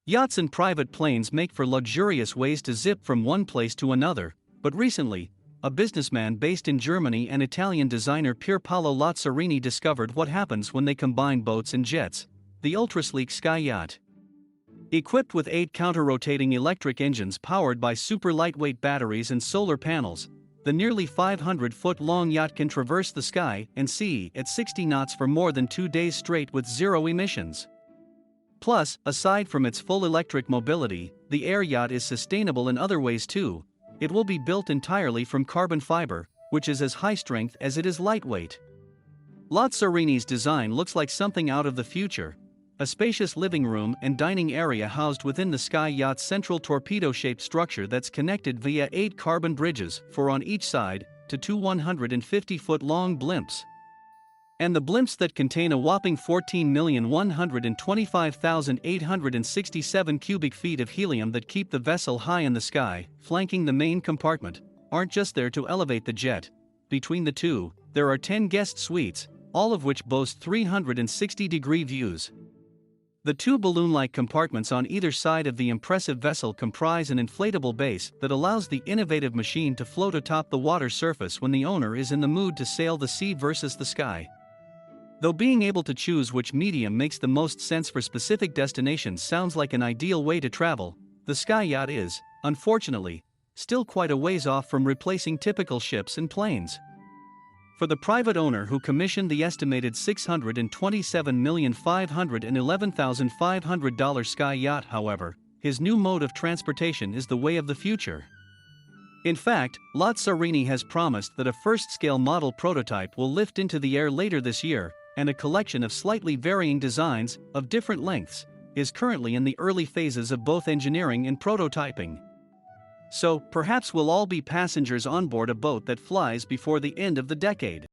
Yachts and private planes make for luxurious ways to zip from one place to another, but recently, a businessman based in Germany and Italian designer Pierpaolo Lazzarini discovered what happens when they combine boats and jets: the ultra-sleek Sky Yacht. Equipped with 8 counter-rotating electric engines powered by super lightweight batteries and solar panels, the nearly 500-foot-long yacht can traverse the sky and sea at 60 knots for more than 2 days straight with zero emissions. Plus, aside from its full electric mobility, the air yacht is sustainable in other ways too. It will be built entirely from carbon fiber, which is as high strength as it is lightweight. Lazzarini's design looks like something out of the future: a spacious living room and dining area housed within the Sky Yacht's central torpedo-shaped structure that's connected via 8 carbon bridges, 4 on each side, to 2 150-foot-long blimps. And the blimps that contain a whopping 14,125,867 cubic feet of helium that keep the vessel high in the sky, flanking the main compartment, aren't just there to elevate the jet. Between the two, there are 10 guest suites, all of which boast 360-degree views. The 2 balloon-like compartments on either side of the impressive vessel comprise an inflatable base that allows the innovative machine to float atop the water surface when the owner is in the mood to sail the sea versus the sky. Though being able to choose which medium makes the most sense for specific destinations sounds like an ideal way to travel, the Sky Yacht is, unfortunately, still quite a ways off from replacing typical ships and planes. For the private owner who commissioned the estimated $627,511,500 Sky Yacht, however, his new mode of transportation is the way of the future. In fact, Lazzarini has promised that a first-scale model prototype will lift into the air later this year, and a collection of slightly varying designs, of different lengths, is currently in the early phases of both engineering and prototyping. So, perhaps we'll all be passengers on board a boat that flies before the end of the decade.